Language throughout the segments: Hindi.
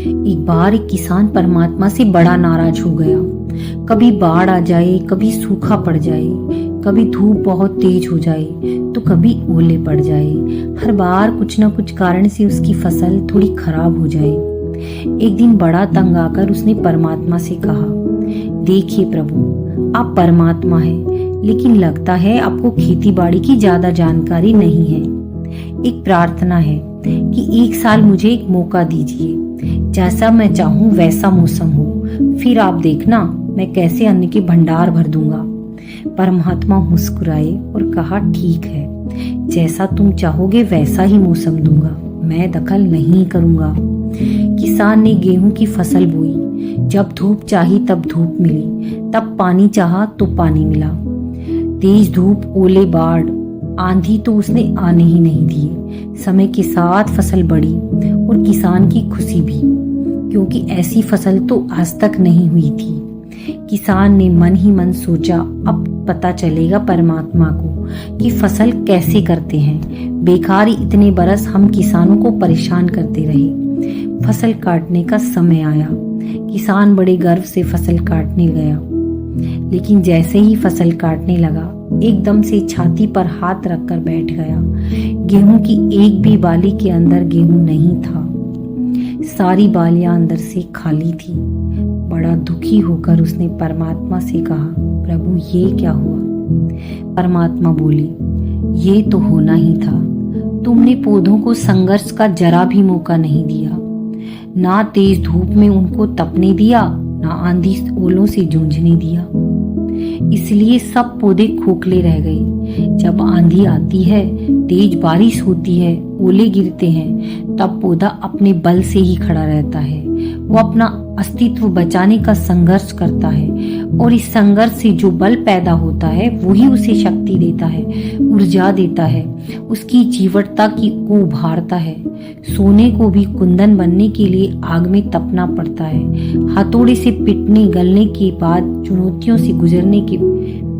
एक बार एक किसान परमात्मा से बड़ा नाराज हो गया। कभी बाढ़ आ जाए, कभी सूखा पड़ जाए, कभी धूप बहुत तेज हो जाए तो कभी ओले पड़ जाए। हर बार कुछ न कुछ कारण से उसकी फसल थोड़ी खराब हो जाए। एक दिन बड़ा तंग आकर उसने परमात्मा से कहा, देखिए प्रभु, आप परमात्मा हैं, लेकिन लगता है आपको खेती बाड़ी की ज्यादा जानकारी नहीं है। एक प्रार्थना है कि एक साल मुझे एक मौका दीजिए, जैसा मैं चाहूं वैसा मौसम हो, फिर आप देखना मैं कैसे अन्न के भंडार भर दूंगा। परमात्मा मुस्कुराए और कहा, ठीक है, जैसा तुम चाहोगे वैसा ही मौसम दूंगा, मैं दखल नहीं करूंगा। किसान ने गेहूं की फसल बोई। जब धूप चाही तब धूप मिली, तब पानी चाहा तो पानी मिला। तेज धूप, ओले, बाढ़, आंधी तो उसने आने ही नहीं दिए। समय के साथ फसल बढ़ी और किसान की खुशी भी, क्योंकि ऐसी फसल तो आज तक नहीं हुई थी। किसान ने मन ही मन सोचा, अब पता चलेगा परमात्मा को कि फसल कैसे करते हैं। बेकार ही इतने बरस हम किसानों को परेशान करते रहे। फसल काटने का समय आया। किसान बड़े गर्व से फसल काटने गया, लेकिन जैसे ही फसल काटने लगा, एकदम से छाती पर हाथ रखकर बैठ गया। गेहूं की एक भी बाली के अंदर गेहूं नहीं था। सारी बालियां अंदर से खाली थी। बड़ा दुखी होकर उसने परमात्मा से कहा, प्रभु ये क्या हुआ? परमात्मा बोले, ये तो होना ही था। तुमने पौधों को संघर्ष का जरा भी मौका नहीं दिया। ना तेज धूप में उनको तपने दिया, ना आंधी ओलों से जूझने दिया। इसलिए सब पौधे खोखले रह गए। जब आंधी आती है, तेज बारिश होती है, ओले गिरते हैं, तब पौधा अपने बल से ही खड़ा रहता है। वो अपना अस्तित्व बचाने का संघर्ष करता है, और इस संघर्ष से जो बल पैदा होता है वही उसे शक्ति देता है, ऊर्जा देता है, उसकी जीवटता को उभारता है। सोने को भी कुंदन बनने के लिए आग में तपना पड़ता है। हथौड़े से पिटने गलने के बाद, चुनौतियों से गुजरने के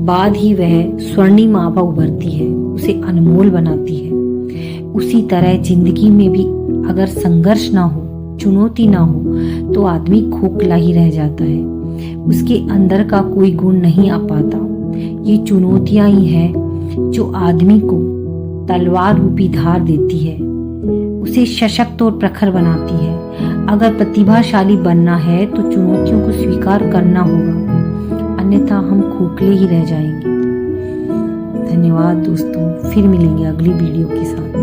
बाद ही वह स्वर्णिम आभा उभरती है, उसे अनमोल बनाती है। उसी तरह जिंदगी में भी अगर संघर्ष ना हो, चुनौती ना हो, तो आदमी खोखला ही रह जाता है। उसके अंदर का कोई गुण नहीं आ पाता। ये चुनौतियां ही हैं जो आदमी को तलवार रूपी धार देती है, उसे सशक्त और प्रखर बनाती है। अगर प्रतिभाशाली बनना है तो चुनौतियों को स्वीकार करना होगा, अन्यथा हम खोखले ही रह जाएंगे। धन्यवाद दोस्तों, फिर मिलेंगे अगली वीडियो के साथ।